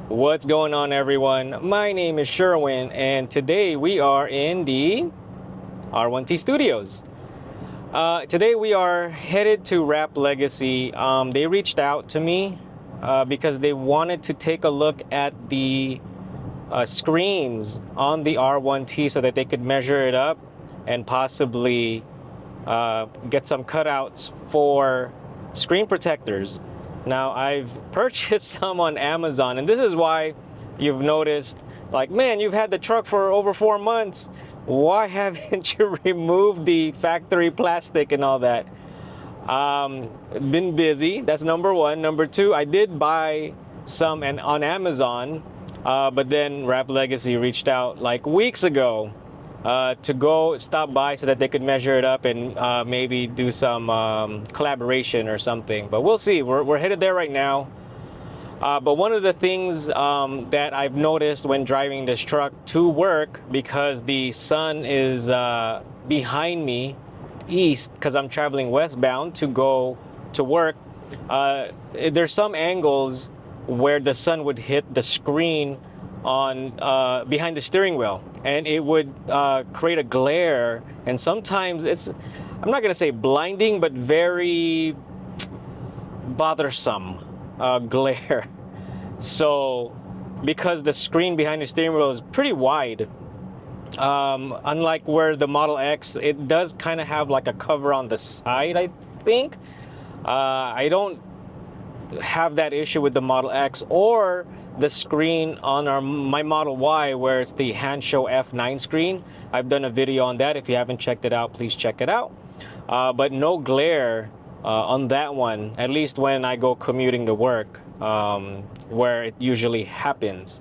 What's going on, everyone? My name is Sherwin, and today we are in the R1T studios. Today we are headed to Rap Legacy. They reached out to me because they wanted to take a look at the screens on the R1T so that they could measure it up and possibly get some cutouts for screen protectors. Now, I've purchased some on Amazon, and this is why you've noticed, like, man, you've had the truck for over 4 months. Why haven't you removed the factory plastic and all that? Been busy, that's number one. Number two, I did buy some on Amazon, but then Rap Legacy reached out like weeks ago to go stop by so that they could measure it up and maybe do some collaboration or something. But we'll see. We're headed there right now. But one of the things that I've noticed when driving this truck to work, because the sun is behind me east, because I'm traveling westbound to go to work, there's some angles where the sun would hit the screen on behind the steering wheel, and it would create a glare, and sometimes it's, I'm not gonna say blinding, but very bothersome glare. So because the screen behind the steering wheel is pretty wide, unlike where the Model X, it does kind of have like a cover on the side, I think. I don't have that issue with the Model X or the screen on my Model Y, where it's the Handshow F9 screen. I've done a video on that. If you haven't checked it out, please check it out. But no glare on that one, at least when I go commuting to work, where it usually happens.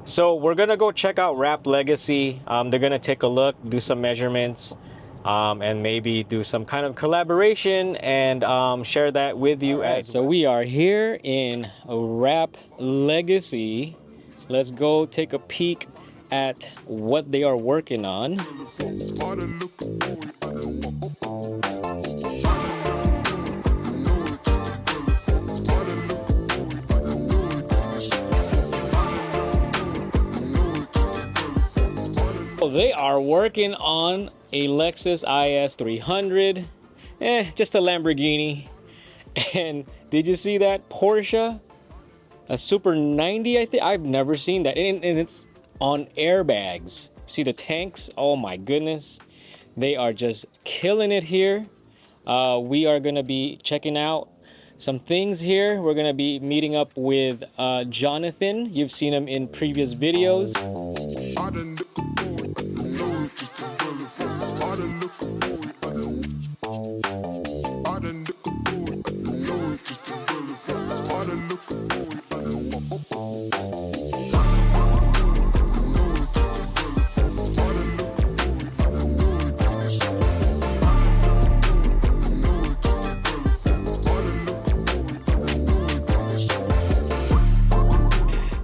So we're gonna go check out Rap Legacy. They're gonna take a look, do some measurements, and maybe do some kind of collaboration and share that with you. Right, so we are here in Rap Legacy. Let's go take a peek at what they are working on. They are working on a Lexus IS 300, just a Lamborghini. And did you see that Porsche, a Super 90? I think I've never seen that, and it's on airbags. See the tanks? Oh my goodness, they are just killing it here. We are gonna be checking out some things here. We're gonna be meeting up with Jonathan. You've seen him in previous videos.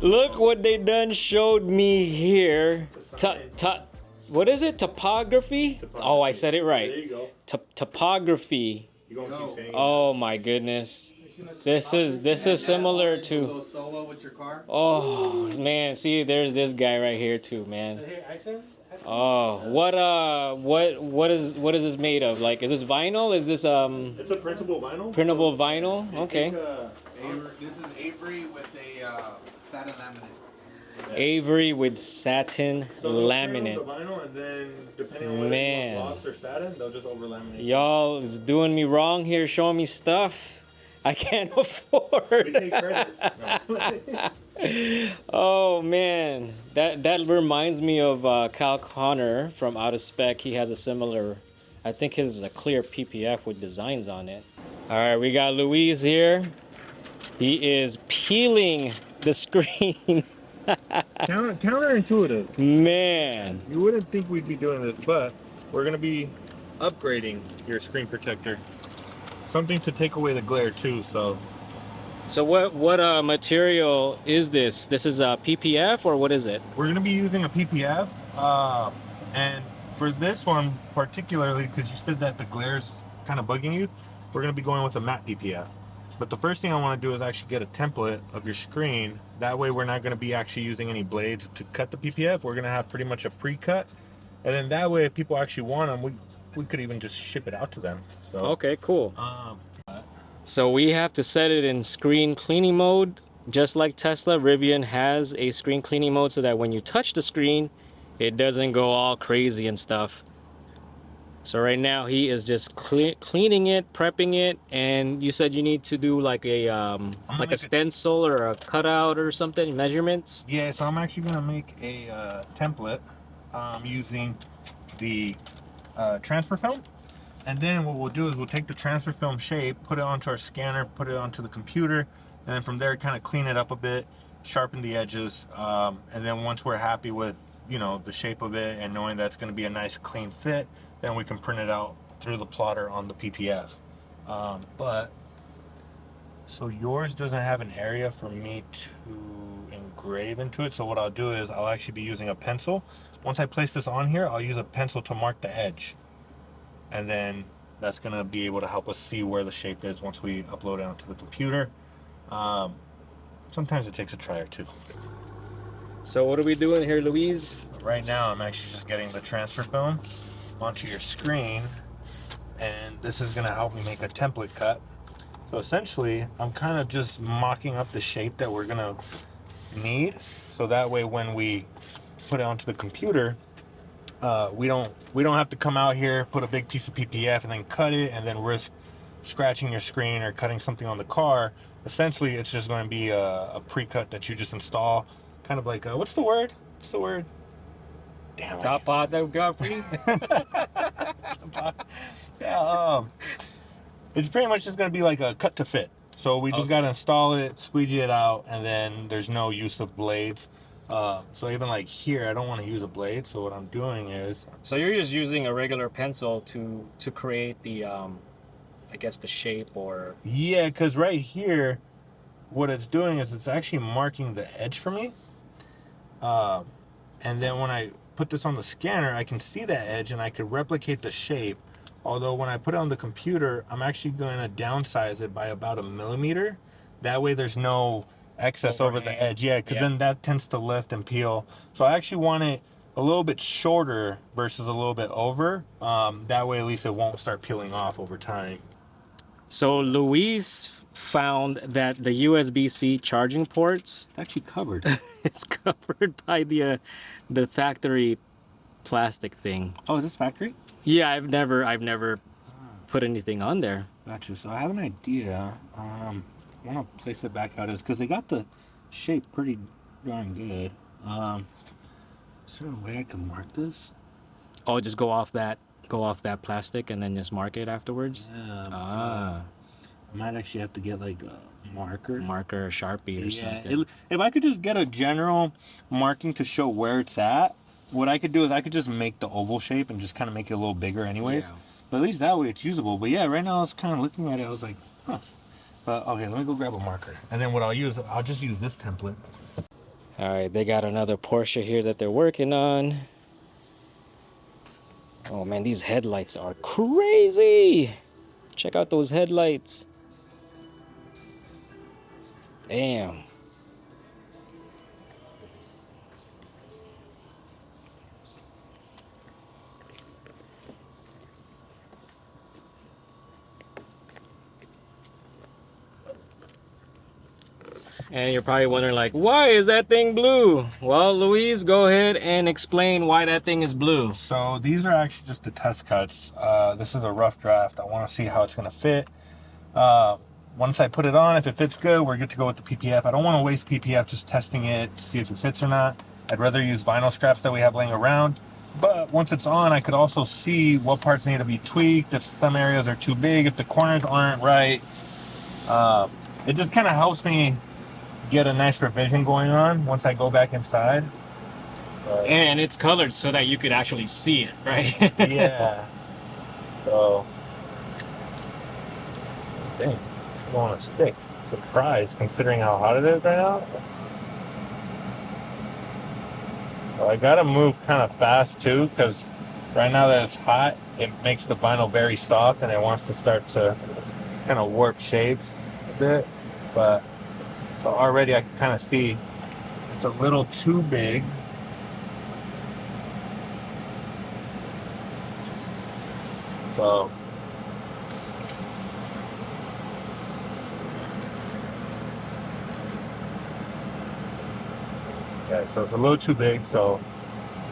Look what they done showed me here. What is it? Topography? Oh, I said it right. There you go. Topography. Oh my goodness. This is similar to. Go solo with your car? Oh man, see, there's this guy right here too, man. Oh, what is this made of? Like, is this vinyl? Is this It's a printable vinyl. Printable vinyl? Okay. This is Avery with a satin laminate. Avery with satin laminate. The vinyl, and then depending on whether you want gloss or satin, they'll just over laminate. Y'all is doing me wrong here, showing me stuff I can't afford. We take credit. No. Oh man, that reminds me of Cal Connor from Out of Spec. He has a similar, I think his is a clear PPF with designs on it. All right, we got Luis here. He is peeling the screen. Counterintuitive. Man. You wouldn't think we'd be doing this, but we're going to be upgrading your screen protector. Something to take away the glare too, so. So what material is this? This is a PPF, or what is it? We're going to be using a PPF, and for this one particularly, because you said that the glare's kind of bugging you, we're going to be going with a matte PPF. But the first thing I want to do is actually get a template of your screen. That way we're not going to be actually using any blades to cut the PPF. We're going to have pretty much a pre-cut. And then that way if people actually want them, we could even just ship it out to them. So, okay, cool. So we have to set it in screen cleaning mode. Just like Tesla, Rivian has a screen cleaning mode so that when you touch the screen, it doesn't go all crazy and stuff. So right now he is just cleaning it, prepping it, and you said you need to do like a stencil or a cutout or something, measurements? Yeah, so I'm actually going to make a template using the transfer film. And then what we'll do is we'll take the transfer film shape, put it onto our scanner, put it onto the computer, and then from there kind of clean it up a bit, sharpen the edges, and then once we're happy with, you know, the shape of it and knowing that's going to be a nice clean fit, then we can print it out through the plotter on the PPF. So yours doesn't have an area for me to engrave into it, so what I'll do is I'll actually be using a pencil. Once I place this on here, I'll use a pencil to mark the edge. And then that's going to be able to help us see where the shape is once we upload it onto the computer. Sometimes it takes a try or two. So what are we doing here, Louise? Right now I'm actually just getting the transfer film onto your screen, and this is going to help me make a template cut. So essentially I'm kind of just mocking up the shape that we're going to need, so that way when we put it onto the computer, we don't have to come out here, put a big piece of PPF and then cut it and then risk scratching your screen or cutting something on the car. Essentially it's just going to be a pre-cut that you just install, kind of like what's the word? Damn it. Top pot that we got for you? Yeah, it's pretty much just going to be like a cut to fit. So we just got to install it, squeegee it out, and then there's no use of blades. So even like here, I don't want to use a blade. So what I'm doing is... So you're just using a regular pencil to create the, I guess the shape or... Yeah, because right here, what it's doing is it's actually marking the edge for me. And then when I put this on the scanner, I can see that edge and I could replicate the shape. Although when I put it on the computer, I'm actually going to downsize it by about 1 millimeter. That way there's no excess over the edge. Yeah, because then that tends to lift and peel. So I actually want it a little bit shorter versus a little bit over. That way at least it won't start peeling off over time. So Louise found that the USB-C charging ports... It's actually covered. It's covered by the factory plastic thing. Oh, is this factory? Yeah, I've never put anything on there. Gotcha. So I have an idea. I want to place it back out is because they got the shape pretty darn good. Is there a way I can mark this? Oh, just go off that plastic and then just mark it afterwards. Yeah. I might actually have to get like a marker, or Sharpie or something. If I could just get a general marking to show where it's at, what I could do is I could just make the oval shape and just kind of make it a little bigger anyways. Yeah. But at least that way it's usable. But yeah, right now I was kind of looking at it, I was like, huh. But okay, let me go grab a marker. And then what I'll just use this template. All right, they got another Porsche here that they're working on. Oh man, these headlights are crazy. Check out those headlights. Damn. And you're probably wondering like, why is that thing blue? Well, Louise, go ahead and explain why that thing is blue. So these are actually just the test cuts. This is a rough draft. I want to see how it's going to fit. Once I put it on, if it fits good, we're good to go with the PPF. I don't want to waste PPF just testing it to see if it fits or not. I'd rather use vinyl scraps that we have laying around. But once it's on, I could also see what parts need to be tweaked, if some areas are too big, if the corners aren't right. It just kind of helps me get a nice revision going on once I go back inside. And it's colored so that you could actually see it, right? Yeah. So, dang, I don't want to stick. Surprised considering how hot it is right now. So I gotta move kind of fast too, because right now that it's hot, it makes the vinyl very soft and it wants to start to kind of warp shapes. bit, but so already I can kind of see it's a little too big. So okay, so it's a little too big, so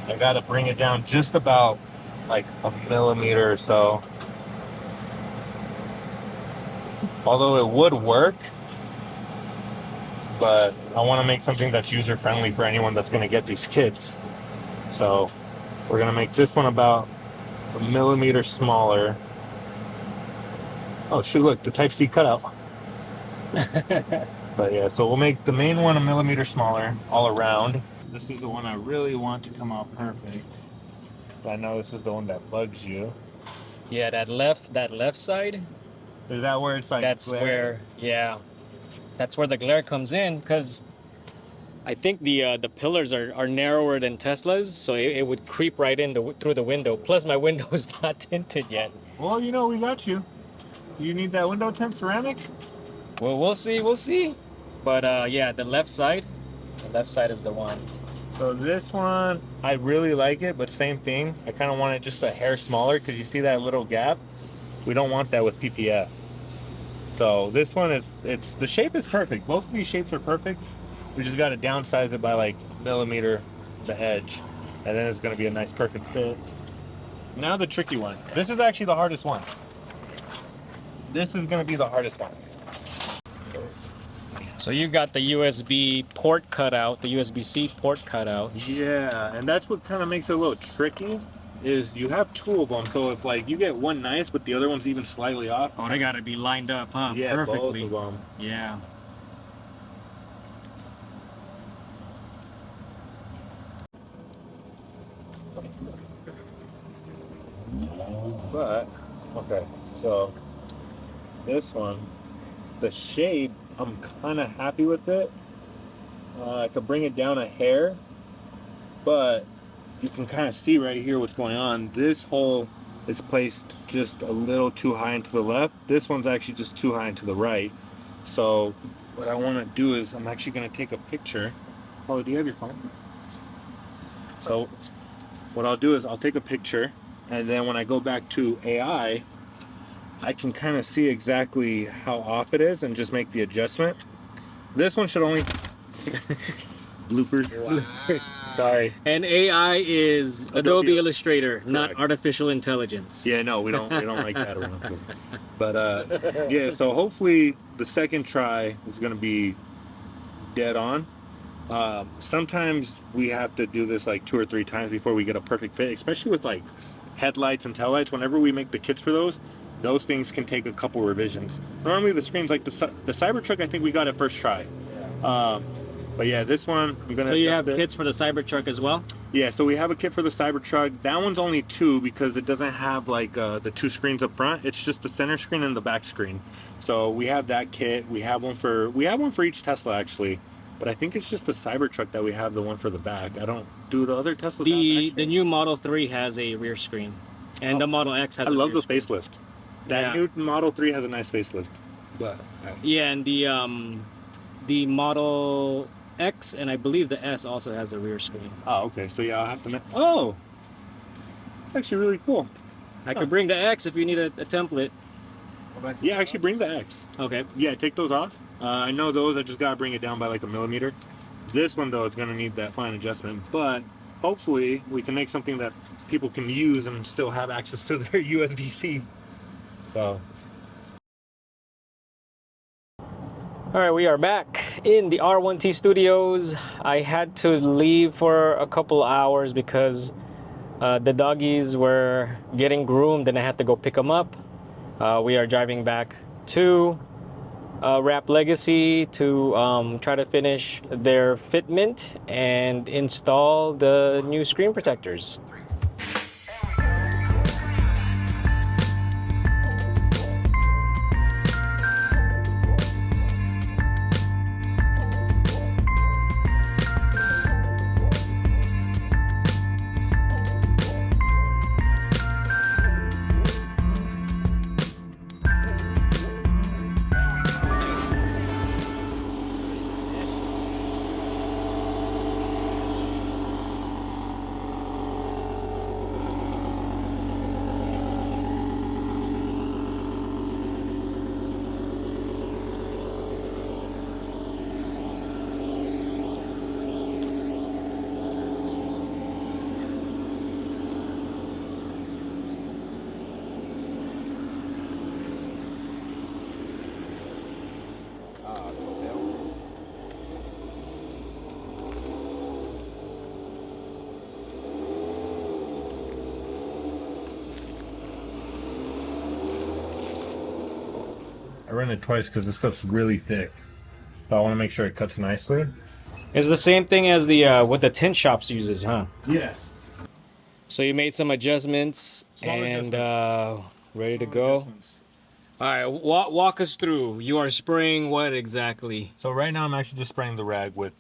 I gotta bring it down just about like a millimeter or so. Although it would work, but I want to make something that's user-friendly for anyone that's going to get these kits. So we're going to make this one about a millimeter smaller. Oh shoot, look, the Type-C cutout. But yeah, so we'll make the main one a millimeter smaller all around. This is the one I really want to come out perfect. I know this is the one that bugs you. Yeah, that left side. Is that where it's like That's glare? where, yeah, that's where the glare comes in, because I think the pillars are narrower than Tesla's, so it would creep right in through the window. Plus, my window is not tinted yet. Well, you know, we got you. You need that window tint ceramic? Well, we'll see. But yeah, the left side is the one. So this one, I really like it, but same thing. I kind of want it just a hair smaller, because you see that little gap? We don't want that with PPF. So this one the shape is perfect. Both of these shapes are perfect. We just got to downsize it by like a millimeter, the edge, and then it's going to be a nice perfect fit. Now the tricky one. This is actually the hardest one. This is going to be the hardest one. So you got the USB port cutout, the USB-C port cutout. Yeah, and that's what kind of makes it a little tricky. Is you have two of them, so if like you get one nice, but the other one's even slightly off. Oh, they gotta be lined up, huh? Yeah, perfectly. both of them. Yeah. But okay, so this one, the shape, I'm kind of happy with it. I could bring it down a hair, but you can kind of see right here what's going on. This hole is placed just a little too high into the left. This one's actually just too high into the right. So what I want to do is I'm actually going to take a picture. Oh, do you have your phone? So what I'll do is I'll take a picture, and then when I go back to AI, I can kind of see exactly how off it is and just make the adjustment. This one should only bloopers. Wow. Sorry. And AI is Adobe Illustrator, not Correct. artificial intelligence. Yeah, no, we don't like that around here. But yeah, so hopefully the second try is going to be dead on. Sometimes we have to do this like 2 or 3 times before we get a perfect fit, especially with like headlights and taillights. Whenever we make the kits for those things can take a couple revisions. Normally the screens, like the Cybertruck, I think we got it first try. But yeah, this one I'm gonna. So you have kits for the Cybertruck as well? Yeah, so we have a kit for the Cybertruck. That one's only 2 because it doesn't have like the 2 screens up front. It's just the center screen and the back screen. So we have that kit. We have one for each Tesla actually, but I think it's just the Cybertruck that we have the one for the back. I don't do the other Teslas. The new Model 3 has a rear screen, and the Model X has. I love the screen. facelift. That new Model 3 has a nice facelift. But yeah, and the Model X and I believe the S also has a rear screen. oh, okay. So yeah, I'll have to. Oh, actually, really cool. I could bring the X if you need a template. Yeah, actually, bring the X. Okay. Yeah, take those off. I know those. I just gotta bring it down by like a millimeter. This one though is gonna need that fine adjustment, but hopefully we can make something that people can use and still have access to their USB-C. So. All right, we are back in the R1T studios. I had to leave for a couple hours because the doggies were getting groomed and I had to go pick them up. We are driving back to Wrap Legacy to try to finish their fitment and install the new screen protectors. I run it twice because this stuff's really thick. So I want to make sure it cuts nicely. It's the same thing as the what the tint shops uses, huh? Yeah. So you made some adjustments and ready to go. All right, walk us through. You are spraying what exactly? So right now I'm actually just spraying the rag with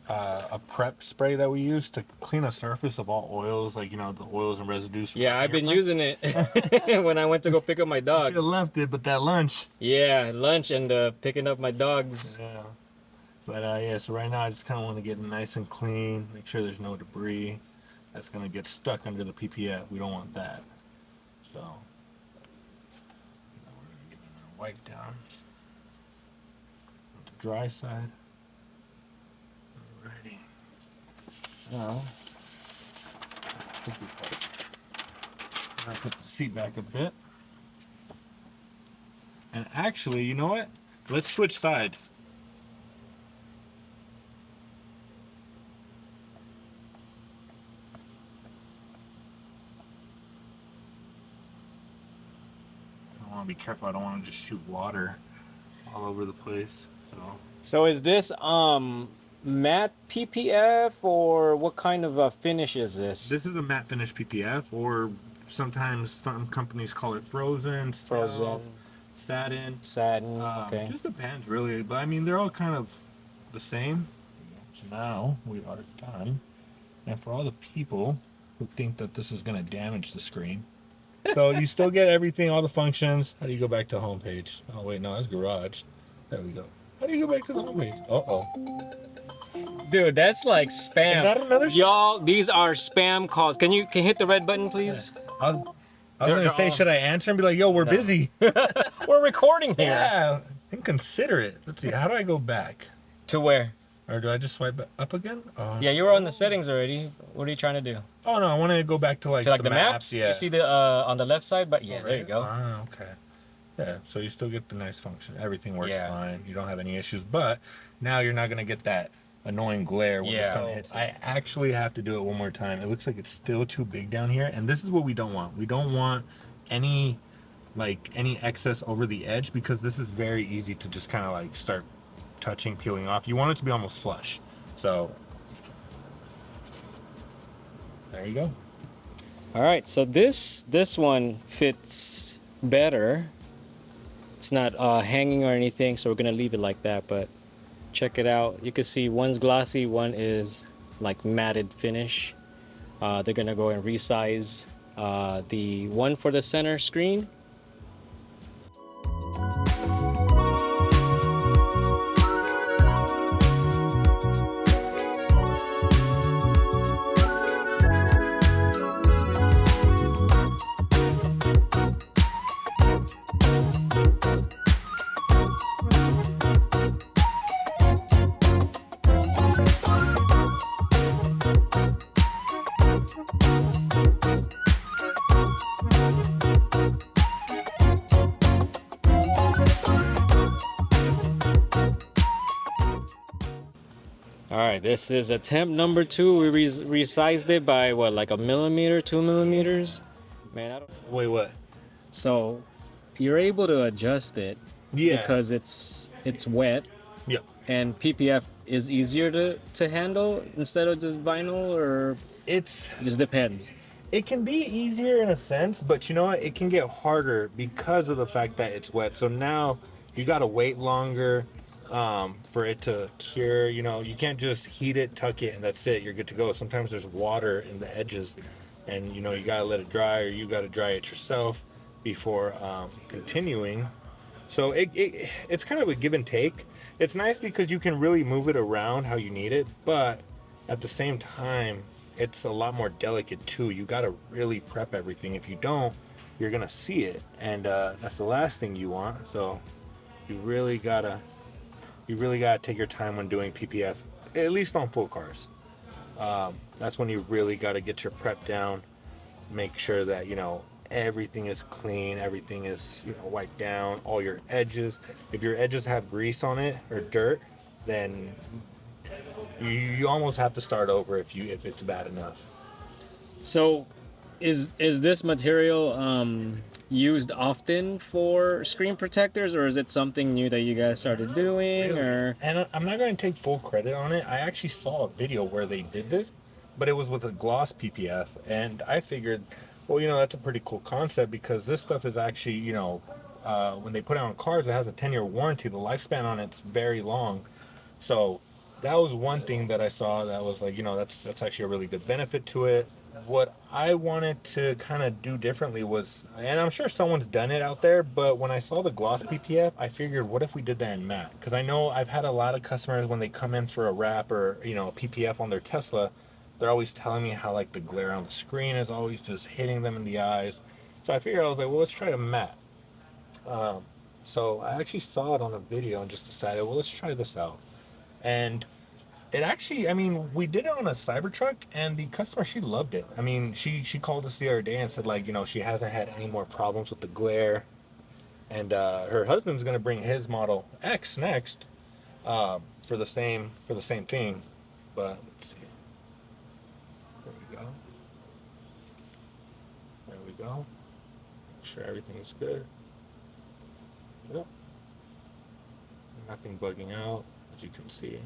a prep spray that we use to clean a surface of all oils, like, you know, the oils and residues. Yeah, I've been using it when I went to go pick up my dogs. Should have left it, but that lunch. Yeah, lunch and picking up my dogs. Yeah. But yeah, so right now I just kind of want to get it nice and clean, make sure there's no debris that's going to get stuck under the PPF. We don't want that. So we're going to give it a wipe down on the dry side. Alrighty. Now, I'll put the seat back a bit. And actually, you know what? Let's switch sides. I want to be careful. I don't want to just shoot water all over the place. So is this matte PPF or what kind of finish is this? This is a matte finish PPF, or sometimes some companies call it frozen, stealth, satin. Satin, okay. Just depends really, but I mean they're all kind of the same. So now we are done. And for all the people who think that this is going to damage the screen, so you still get everything, all the functions. How do you go back to home page? Oh wait, no, that's garage. There we go. How do you go back to the home page? Uh-oh. Dude, that's like spam. Is that another? Y'all, these are spam calls. Can you hit the red button, please? I was gonna say, should I answer and be like, yo, we're busy? We're recording here. Yeah, inconsiderate. Let's see, how do I go back? To where? Or do I just swipe up again? Yeah, you were on the settings already. What are you trying to do? Oh no, I want to go back to like the maps. Yeah. You see the on the left side, but yeah, there you go. Ah, okay. Yeah, so you still get the nice function. Everything works fine. You don't have any issues, but now you're not gonna get that annoying glare when the sun hits. I actually have to do it one more time. It looks like it's still too big down here, and this is what we don't want. We don't want any excess over the edge, because this is very easy to just kind of like start touching, peeling off. You want it to be almost flush. So there you go. All right, so this one fits better. It's not hanging or anything, so we're gonna leave it like that, but check it out. You can see one's glossy, one is like matted finish. They're gonna go and resize the one for the center screen. All right, this is attempt number 2. We resized it by what, like a millimeter, 2 millimeters? Man, I don't. Wait, what? So you're able to adjust it because it's wet. Yep. And PPF is easier to handle instead of just vinyl, or it just depends. It can be easier in a sense, but you know what? It can get harder because of the fact that it's wet. So now you got to wait longer for it to cure. You know, you can't just heat it, tuck it, and that's it. You're good to go. Sometimes there's water in the edges, and you know, you got to let it dry, or you got to dry it yourself before continuing. So it's kind of a give and take. It's nice because you can really move it around how you need it, but at the same time, it's a lot more delicate too. You got to really prep everything. If you don't, you're gonna see it, and that's the last thing you want. So you really gotta take your time when doing PPF, at least on full cars. That's when you really gotta get your prep down, make sure that, you know, everything is clean, everything is, you know, wiped down, all your edges. If your edges have grease on it or dirt, then you almost have to start over if it's bad enough. So is this material used often for screen protectors, or is it something new that you guys started doing? Really? Or And I'm not going to take full credit on it. I actually saw a video where they did this, but it was with a gloss PPF, and I figured, well, you know, that's a pretty cool concept because this stuff is actually, you know, when they put it on cars, it has a 10-year warranty. The lifespan on it's very long. So that was one thing that I saw that was like, you know, that's actually a really good benefit to it. What I wanted to kind of do differently was, and I'm sure someone's done it out there, but when I saw the gloss PPF, I figured, what if we did that in matte? Because I know I've had a lot of customers when they come in for a wrap or, you know, a PPF on their Tesla, they're always telling me how like the glare on the screen is always just hitting them in the eyes. So I figured, I was like, well, let's try a matte. So I actually saw it on a video and just decided, well, let's try this out. And it actually, I mean, we did it on a Cybertruck, and the customer, she loved it. I mean, she called us the other day and said, like, you know, she hasn't had any more problems with the glare. And her husband's gonna bring his Model X next, for the same thing. But let's see. There we go. There we go. Make sure everything's good. Yep. Nothing bugging out, as you can see.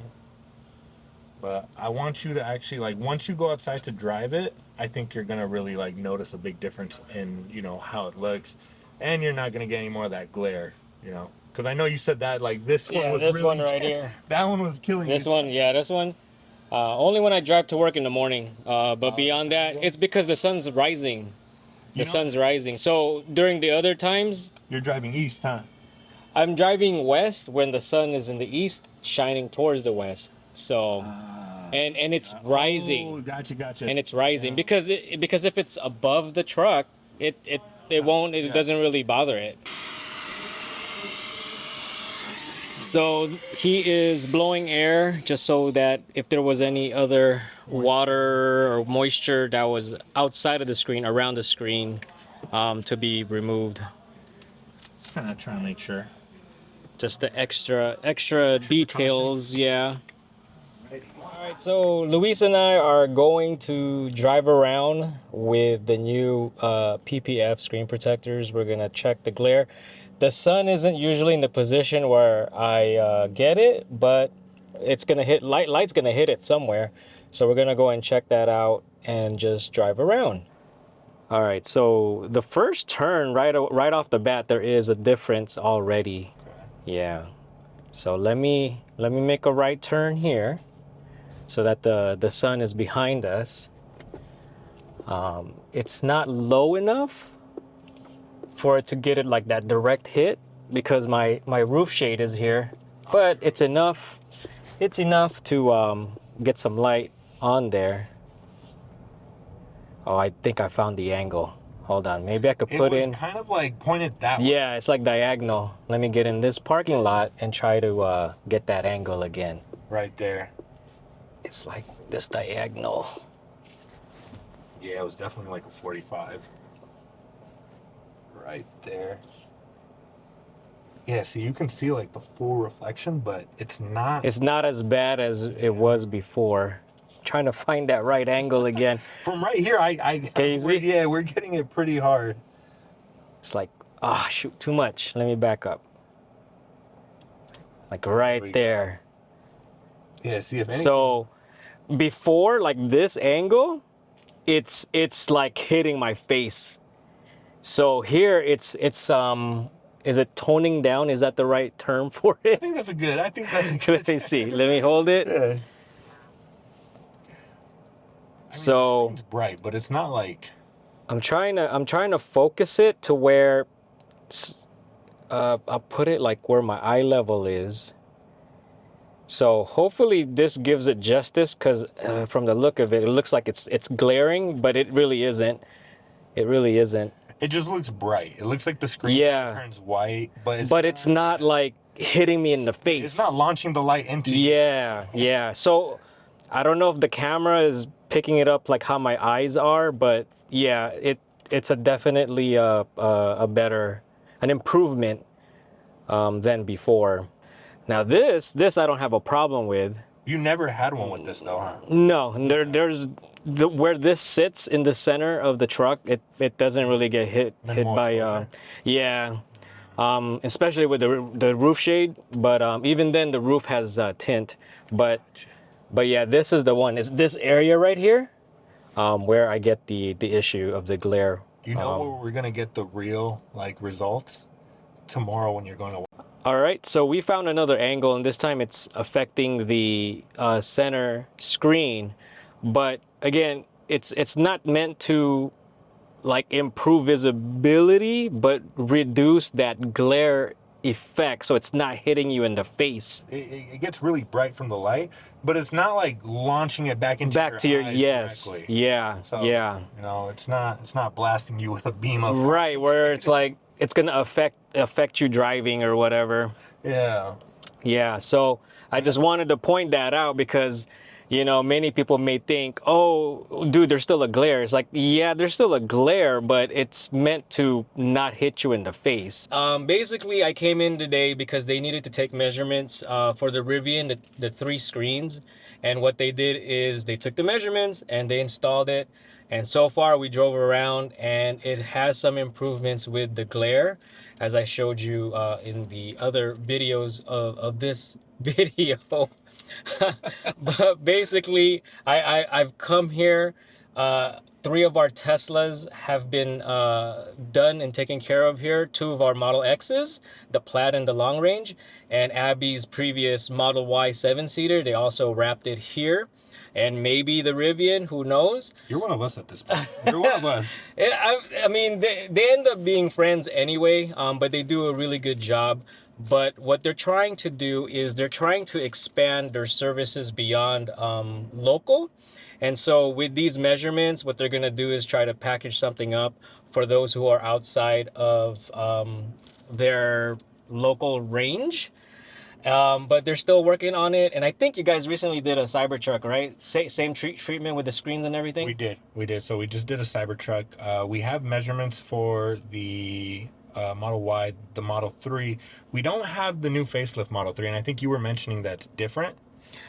But I want you to actually, like, once you go outside to drive it, I think you're gonna really like notice a big difference in, you know, how it looks, and you're not gonna get any more of that glare, you know, because I know you said that like this one was this really, one right here. that one was killing This you. one, yeah, this one. Only when I drive to work in the morning. But beyond that, it's because the sun's rising. The sun's rising. So during the other times, You're driving east, huh? I'm driving west when the sun is in the east, shining towards the west. So, and it's rising. Oh, gotcha. And it's rising because if it's above the truck, it won't, it doesn't really bother it. So he is blowing air just so that if there was any other water or moisture that was outside of the screen, around the screen, to be removed. Just kind of trying to make sure. Just the extra details, yeah. All right, so Luis and I are going to drive around with the new PPF screen protectors. We're gonna check the glare. The sun isn't usually in the position where I get it, but it's gonna hit light's gonna hit it somewhere. So we're gonna go and check that out and just drive around. All right, so the first turn right off the bat, there is a difference already. Yeah. So let me make a right turn here, so that the sun is behind us. It's not low enough for it to get it like that direct hit because my roof shade is here, but it's enough to get some light on there. Oh, I think I found the angle. Hold on, maybe I could put in. It was kind of like pointed that way. Yeah, it's like diagonal. Let me get in this parking lot and try to get that angle again. Right there. It's like this diagonal. Yeah, it was definitely like a 45. Right there. Yeah, so you can see like the full reflection, but it's not as bad as it was before. Trying to find that right angle again. from right here. We're getting it pretty hard. It's like, shoot, too much. Let me back up. Like right there. Yeah, see if anything. So before, like this angle, it's like hitting my face. So here it's is it toning down? Is that the right term for it? I think that's a good. Let me see. Let me hold it. Yeah. So it's bright, but it's not like. I'm trying to focus it to where I'll put it like where my eye level is. So hopefully this gives it justice, because from the look of it, it looks like it's glaring, but it really isn't. It really isn't. It just looks bright. It looks like the screen turns white, but it's not like hitting me in the face. It's not launching the light into you. Yeah. So I don't know if the camera is picking it up like how my eyes are, but yeah, it's definitely an improvement than before. Now this I don't have a problem with, You never had one with this though, huh? No, there's where this sits in the center of the truck. It doesn't really get hit Minimal by exposure. yeah, especially with the roof shade. But even then, the roof has tint. But yeah, this is the one. It's this area right here, where I get the issue of the glare. You know where we're gonna get the real like results? Tomorrow when you're going to. All right, so we found another angle, and this time it's affecting the center screen. But again, it's not meant to like improve visibility, but reduce that glare effect, so it's not hitting you in the face. It gets really bright from the light, but it's not like launching it back into your eyes yes, directly. yeah, So, yeah. You know, it's not blasting you with a beam of Right, where it's like it's gonna affect you driving or whatever. Yeah. Yeah, so I just wanted to point that out because, you know, many people may think, oh, dude, there's still a glare. It's like, yeah, there's still a glare, but it's meant to not hit you in the face. Basically, I came in today because they needed to take measurements for the Rivian, the 3 screens. And what they did is they took the measurements and they installed it. And so far, we drove around and it has some improvements with the glare, as I showed you in the other videos of this video. But basically, I've come here. 3 of our Teslas have been done and taken care of here. 2 of our Model X's, the Plaid and the Long Range, and Abby's previous Model Y 7-seater. They also wrapped it here. And maybe the Rivian, who knows? You're one of us at this point. You're one of us. I mean, they end up being friends anyway, but they do a really good job. But what they're trying to do is they're trying to expand their services beyond local. And so with these measurements, what they're going to do is try to package something up for those who are outside of their local range. But they're still working on it. And I think you guys recently did a Cybertruck, right? Same treatment with the screens and everything? We did. So we just did a Cybertruck. We have measurements for the Model Y, the Model 3. We don't have the new facelift Model 3, and I think you were mentioning that's different.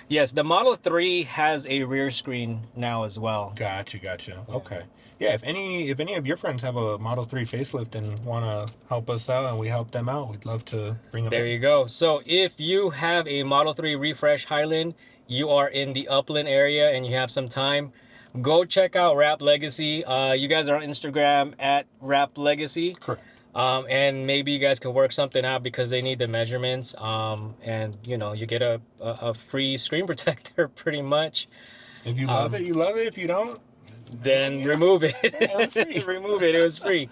Yes, the Model 3 has a rear screen now as well. Gotcha. Okay. Yeah, if any of your friends have a Model 3 facelift and want to help us out and we help them out, we'd love to bring them There you go. So if you have a Model 3 Refresh Highland, you are in the Upland area and you have some time, go check out Rap Legacy. You guys are on Instagram at Rap Legacy. Correct. And maybe you guys can work something out because they need the measurements. And you know, you get a free screen protector pretty much. If you love it, you love it. If you don't, then remove it. Yeah, Remove it. It was free.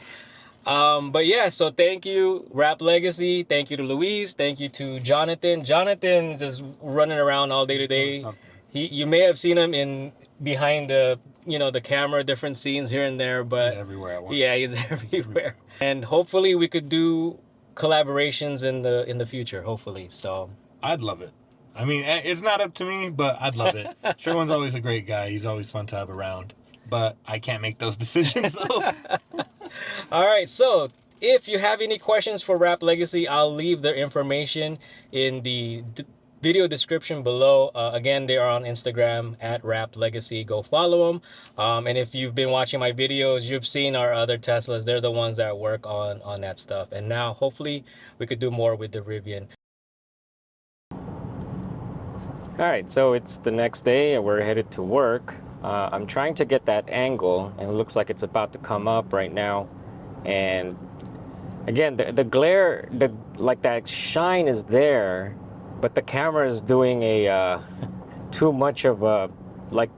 But yeah, so thank you, Rap Legacy. Thank you to Louise. Thank you to Jonathan. Jonathan just running around all day today. You may have seen him behind the the camera, different scenes here and there, but he's everywhere at once. Yeah, he's everywhere. And hopefully we could do collaborations in the future. Hopefully, so I'd love it. I mean, it's not up to me, but I'd love it. Sherwin's always a great guy. He's always fun to have around. But I can't make those decisions, though. All right, so if you have any questions for Rap Legacy, I'll leave their information in the video description below. Again, they are on Instagram at Rap Legacy. Go follow them. And if you've been watching my videos, you've seen our other Teslas. They're the ones that work on that stuff. And now, hopefully, we could do more with the Rivian. All right, so it's the next day and we're headed to work. I'm trying to get that angle and it looks like it's about to come up right now. And again, the glare, like that shine is there, but the camera is doing a too much of a, like,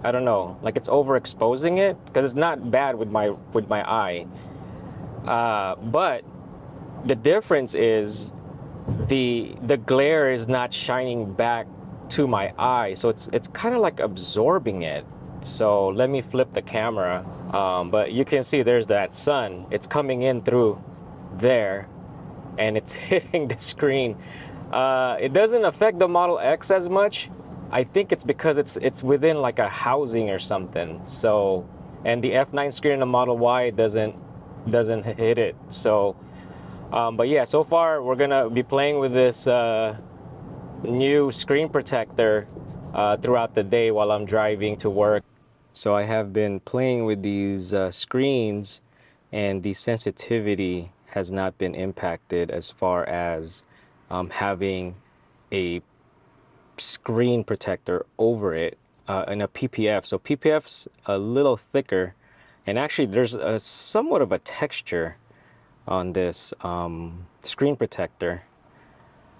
I don't know, like it's overexposing it, because it's not bad with my eye. But the difference is the glare is not shining back to my eye, so it's kind of like absorbing it. So let me flip the camera, but you can see there's that sun. It's coming in through there and it's hitting the screen. It doesn't affect the Model X as much. I think it's because it's within like a housing or something. So, and the F9 screen in the Model Y doesn't hit it. So but yeah, so far we're gonna be playing with this new screen protector throughout the day while I'm driving to work. So I have been playing with these screens, and the sensitivity has not been impacted as far as having a screen protector over it in a PPF. So PPF's a little thicker, and actually there's a somewhat of a texture on this screen protector.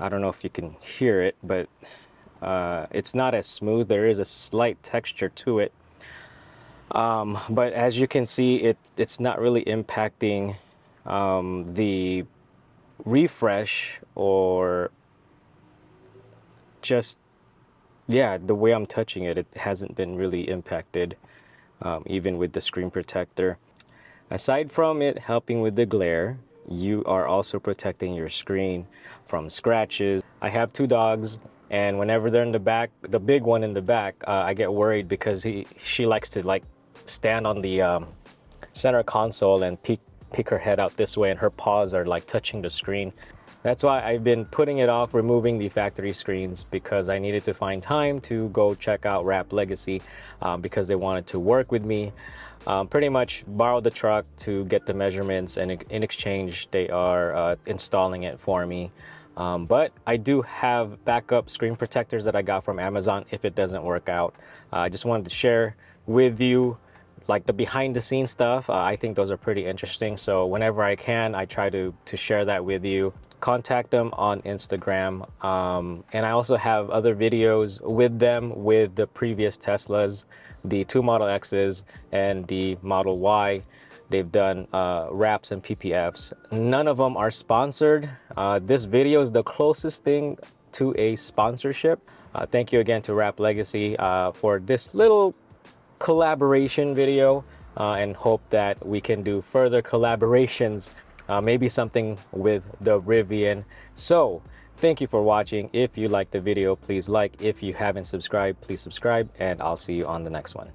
I don't know if you can hear it, but it's not as smooth. There is a slight texture to it. But as you can see, it's not really impacting the refresh, or just, yeah, the way I'm touching it, it hasn't been really impacted, even with the screen protector. Aside from it helping with the glare, you are also protecting your screen from scratches. I have 2 dogs, and whenever they're in the back, the big one in the back, I get worried because she likes to like stand on the center console and peek her head out this way, and her paws are like touching the screen. That's why I've been putting it off removing the factory screens, because I needed to find time to go check out Wrap Legacy, because they wanted to work with me. Pretty much borrowed the truck to get the measurements, and in exchange they are installing it for me. But I do have backup screen protectors that I got from Amazon if it doesn't work out. I just wanted to share with you like the behind the scenes stuff. I think those are pretty interesting, so whenever I can, I try to share that with you. Contact them on Instagram, and I also have other videos with them with the previous Teslas, the 2 Model X's and the Model Y. They've done wraps and PPFs. None of them are sponsored. This video is the closest thing to a sponsorship. Thank you again to Wrap Legacy for this little collaboration video, and hope that we can do further collaborations, maybe something with the Rivian. So thank you for watching. If you liked the video, please like. If you haven't subscribed, please subscribe, and I'll see you on the next one.